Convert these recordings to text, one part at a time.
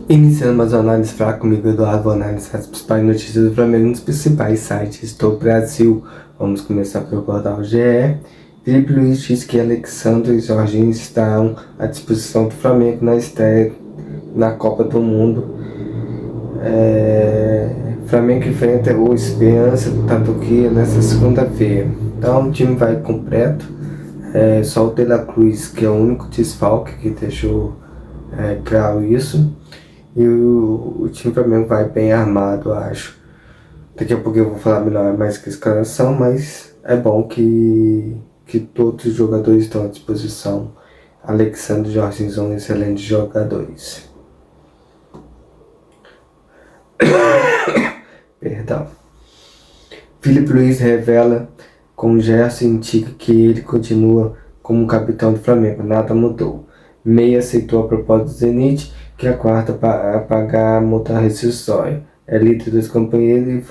Iniciando mais uma análise fraca comigo, Eduardo, vou analisar as principais notícias do Flamengo nos principais sites do Brasil. Vamos começar pelo portal GE. Felipe Luiz diz que Alexandre e Jorginho estão à disposição do Flamengo na estreia na Copa do Mundo. Flamengo enfrenta o Esperança da Turquia nesta segunda-feira. Então o time vai completo. Só o De La Cruz, que é o único desfalque que deixou claro isso. E o time Flamengo vai bem armado, acho. Daqui a pouco eu vou falar melhor mais que a escalação, mas é bom que todos os jogadores estão à disposição. Alexandre e Jorginho são excelentes jogadores. Perdão. Felipe Luiz revela com Gerson indica que ele continua como capitão do Flamengo, nada mudou. Meia aceitou a proposta do Zenit, que é a quarta a pagar a multa rescisória. É líder dos companheiros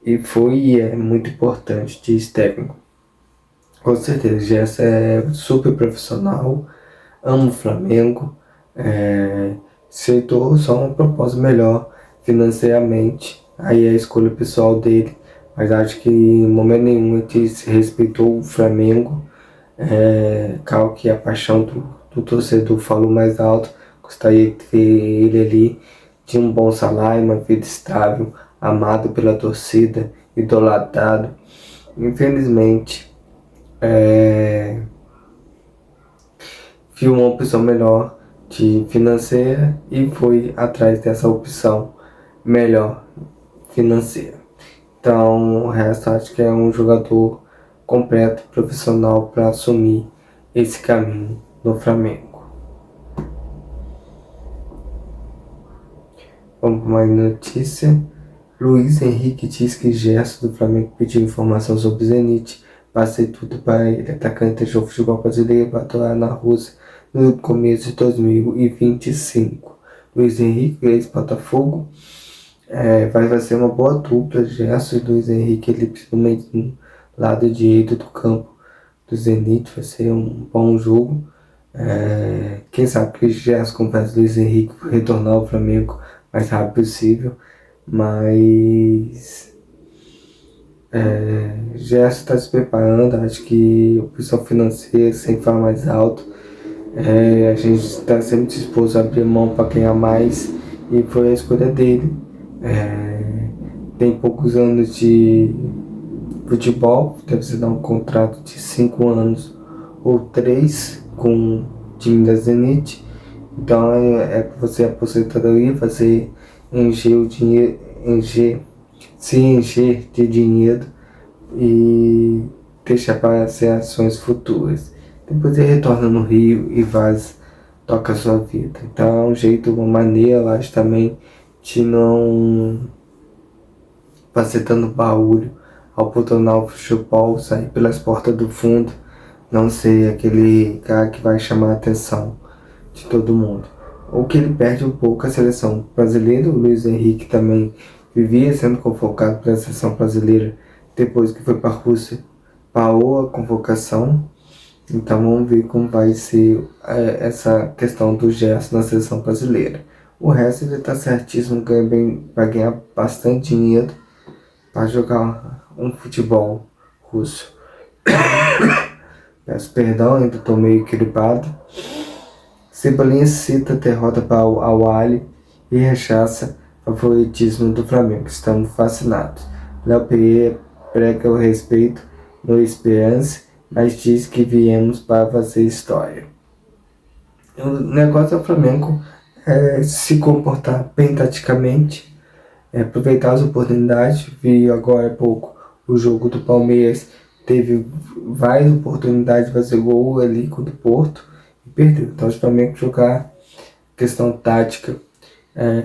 e é muito importante, diz técnico. Com certeza, Gerson é super profissional, ama o Flamengo, aceitou só uma proposta melhor financeiramente, aí é a escolha pessoal dele, mas acho que em momento nenhum ele respeitou o Flamengo, claro que a paixão do torcedor falou mais alto, gostaria de ter ele ali, tinha um bom salário, uma vida estável, amado pela torcida, idolatrado. Infelizmente, viu uma opção melhor de financeira e foi atrás dessa opção melhor financeira. Então, o resto acho que é um jogador completo, profissional para assumir esse caminho no Flamengo. Vamos para mais notícia. Luiz Henrique diz que Gerson do Flamengo pediu informação sobre o Zenit. Passei tudo para ele. Atacante deixou o futebol brasileiro para atuar na Rússia no começo de 2025. Luiz Henrique, ex-Botafogo, vai ser uma boa dupla. Gerson e Luiz Henrique, ele principalmente no lado direito do campo do Zenit, vai ser um bom jogo. Quem sabe que Gerson conversa Luiz Henrique para retornar ao Flamengo o mais rápido possível, mas Gerson está se preparando. Acho que a opção financeira sem falar mais alto, a gente está sempre disposto a abrir mão para ganhar mais e foi a escolha dele. Tem poucos anos de futebol, deve ser dar um contrato de 5 anos ou 3 com o time da Zenit. Então você aposentadoria, fazer encher o dinheiro, se encher de dinheiro e deixar para ser ações futuras. Depois ele retorna no Rio e toca a sua vida. Então é um jeito, uma maneira, eu acho também, de não fazer tanto barulho ao tornar o futebol, sair pelas portas do fundo, não ser aquele cara que vai chamar a atenção de todo mundo. O que ele perde um pouco a seleção brasileira. O Luiz Henrique também vivia sendo convocado para a seleção brasileira depois que foi para a Rússia, parou a convocação. Então vamos ver como vai ser essa questão do Gerson na seleção brasileira. O resto ele está certíssimo, vai ganhar bastante dinheiro para jogar um futebol russo. Peço perdão, ainda estou meio gripado. Cebolinha cita derrota para o Al-Ahly e rechaça favoritismo do Flamengo. Estamos fascinados. Léo Pereira prega o respeito no Esperança, mas diz que viemos para fazer história. O negócio do Flamengo é se comportar bem taticamente, aproveitar as oportunidades. Vi agora há pouco o jogo do Palmeiras, teve várias oportunidades de fazer gol ali contra o Porto e perdeu. Então o Flamengo jogar questão tática,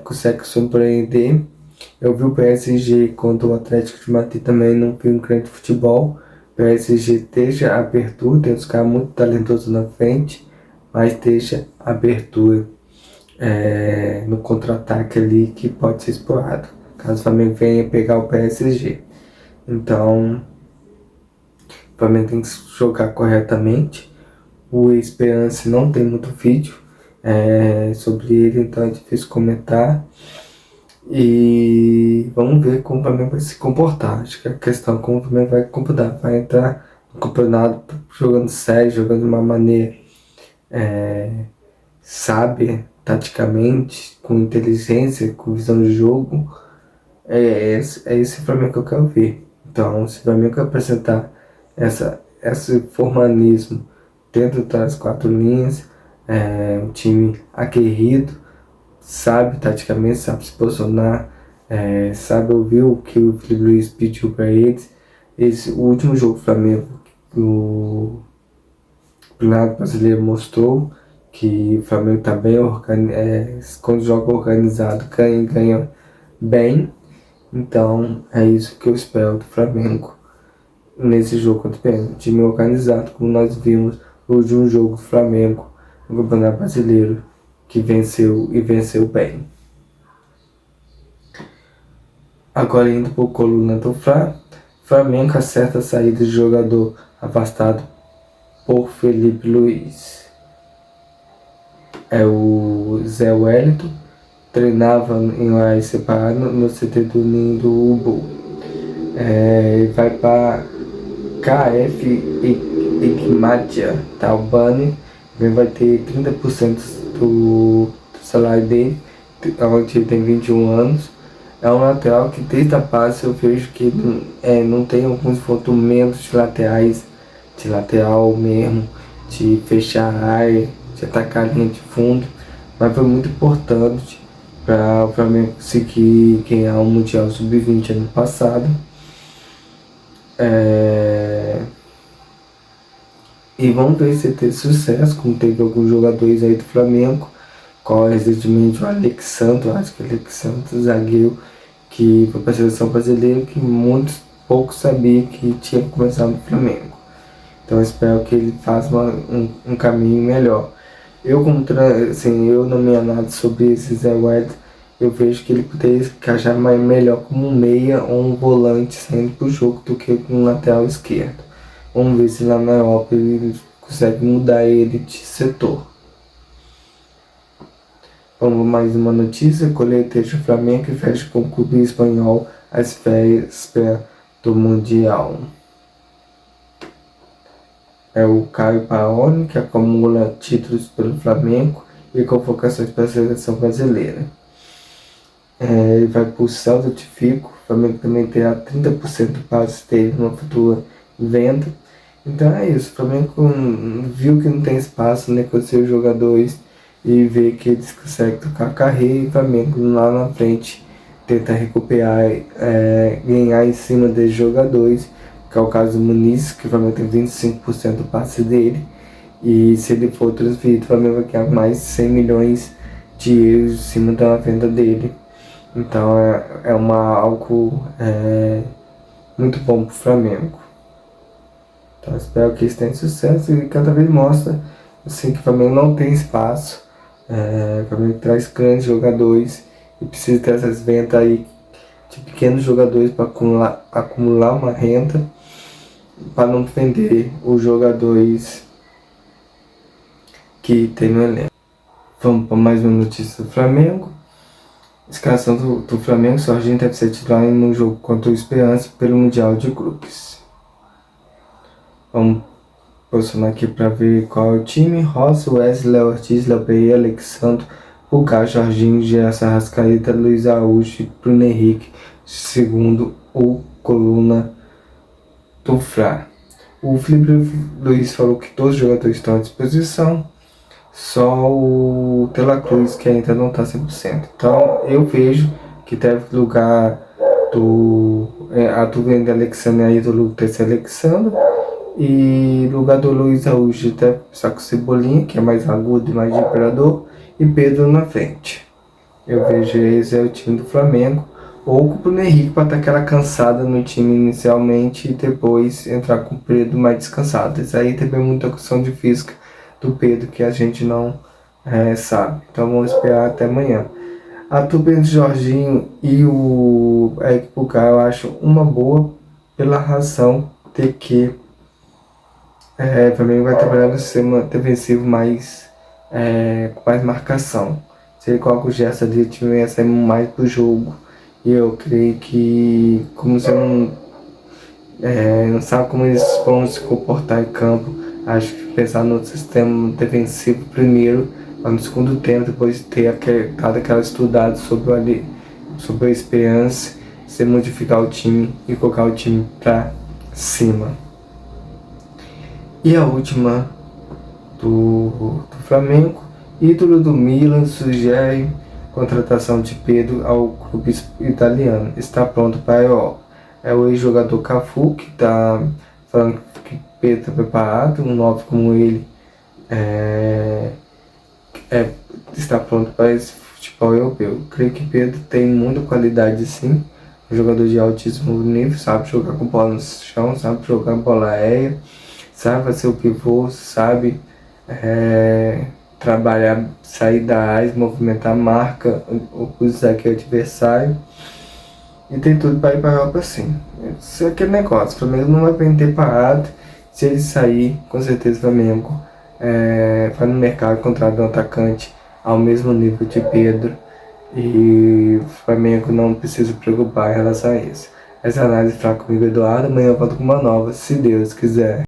consegue surpreender. Eu vi o PSG contra o Atlético de Madrid também, não vi um grande futebol. O PSG deixa abertura, tem uns caras muito talentosos na frente, mas deixa abertura no contra-ataque ali que pode ser explorado, caso o Flamengo venha pegar o PSG. Então o Flamengo tem que jogar corretamente. O Esperança não tem muito vídeo, sobre ele, então é difícil comentar. E vamos ver como o Flamengo vai se comportar. Acho que a questão é como o Flamengo vai comportar. Vai entrar no campeonato jogando sério, jogando de uma maneira sábia, taticamente, com inteligência, com visão de jogo. É esse Flamengo que eu quero ver. Então, se o Flamengo apresentar esse formalismo dentro das quatro linhas, um time aguerrido, sabe taticamente, sabe se posicionar, sabe ouvir o que o Felipe Luiz pediu para eles. O último jogo do Flamengo, o Campeonato Brasileiro mostrou que o Flamengo está bem organizado, quando joga organizado, ganha bem. Então é isso que eu espero do Flamengo nesse jogo contra o PSG. Time organizado, como nós vimos no último jogo do Flamengo no Campeonato Brasileiro, que venceu e venceu bem. Agora indo para o coluna do Flamengo acerta a saída de jogador afastado por Felipe Luiz. O Zé Wellington treinava em horário separado no CT do Ninho do Ubu. Vai para KF Igmatia Talbani, vai ter 30% do salário dele, onde ele tem 21 anos. É um lateral que desde a base eu vejo que não tem alguns fundamentos de laterais, de lateral mesmo, de fechar a área, de atacar a linha de fundo, mas foi muito importante para o Flamengo conseguir ganhar o Mundial Sub-20 ano passado. E vamos ver se teve sucesso, como teve alguns jogadores aí do Flamengo, qual recentemente o Alexandre, acho que o Alexandre, zagueiro, que foi para a seleção brasileira, que poucos sabiam que tinha começado no Flamengo. Então eu espero que ele faça um caminho melhor. Eu na minha análise sobre esse Zé Wellington, eu vejo que ele poderia encaixar melhor como um meia ou um volante saindo pro jogo do que com um lateral esquerdo. Vamos ver se lá na Europa ele consegue mudar ele de setor. Vamos mais uma notícia: colete do Flamengo que fecha com o clube espanhol às vésperas do Mundial. O Caio Paoli, que acumula títulos pelo Flamengo e convocações para a seleção brasileira. Ele vai para o Celta de Vigo. O Flamengo também terá 30% do passe dele numa futura venda. Então é isso, o Flamengo viu que não tem espaço, negociou os jogadores e vê que eles conseguem tocar a carreira, e o Flamengo lá na frente tenta recuperar, ganhar em cima desses jogadores, que é o caso do Muniz, que o Flamengo tem 25% do passe dele, e se ele for transferido, o Flamengo vai ganhar mais 100 milhões de euros em cima da venda dele. Então é algo muito bom para o Flamengo. Então espero que eles tenham sucesso e cada vez mostra assim, que o Flamengo não tem espaço. O Flamengo traz grandes jogadores e precisa ter essas vendas aí de pequenos jogadores para acumular uma renda, para não vender os jogadores que tem no elenco. Vamos para mais uma notícia do Flamengo. Escalação do Flamengo: Jorginho deve ser titular no jogo contra o Esperança pelo Mundial de Clubes. Vamos posicionar aqui para ver qual é o time: Rossi, Wesley, Léo Ortiz, Léo Pereira, Alexandre, Pulgar, Jorginho, Gerson, Arrascaeta, Luiz Araújo e Bruno Henrique, segundo o coluna do Fla. O Felipe Luiz falou que todos os jogadores estão à disposição, só o De La Cruz que ainda não está 100%. Então eu vejo que deve lugar a dúvida de Alexandre aí do lugar desse Alexandre, e no lugar do Luiz Araújo deve começar com Cebolinha, que é mais agudo e mais imperador, e Pedro na frente. Eu vejo esse é o time do Flamengo, ou com o Bruno Henrique para dar aquela cansada no time inicialmente e depois entrar com o Pedro mais descansado. Isso aí também é muita questão de física do Pedro que a gente não sabe. Então vamos esperar até amanhã. A dupla entre Jorginho e o Eric Pulgar eu acho uma boa, pela razão de que o Flamengo vai trabalhar no sistema defensivo mais com mais marcação. Se ele coloca o Gerson ali, o time ia sair mais pro jogo. E eu creio que, como você não sabe como eles vão se comportar em campo, acho que pensar no sistema defensivo primeiro, mas no segundo tempo, depois de ter dado aquela estudada sobre a experiência, você modificar o time e colocar o time pra cima. E a última do Flamengo, ídolo do Milan sugere contratação de Pedro ao clube italiano. Está pronto para a Europa. É o ex-jogador Cafu que está falando que Pedro está preparado, um novo como ele está pronto para esse futebol europeu. Creio que Pedro tem muita qualidade sim, um jogador de altíssimo nível, sabe jogar com bola no chão, sabe jogar bola aérea, sabe fazer o pivô, sabe trabalhar, sair da área, movimentar a marca, o zagueiro adversário. E tem tudo para ir para a Europa sim. Isso é aquele negócio, o Flamengo não vai prender parado. Se ele sair, com certeza o Flamengo vai no mercado contratar um atacante ao mesmo nível de Pedro. E o Flamengo não precisa se preocupar em relação a isso. Essa análise está comigo, Eduardo. Amanhã eu volto com uma nova, se Deus quiser.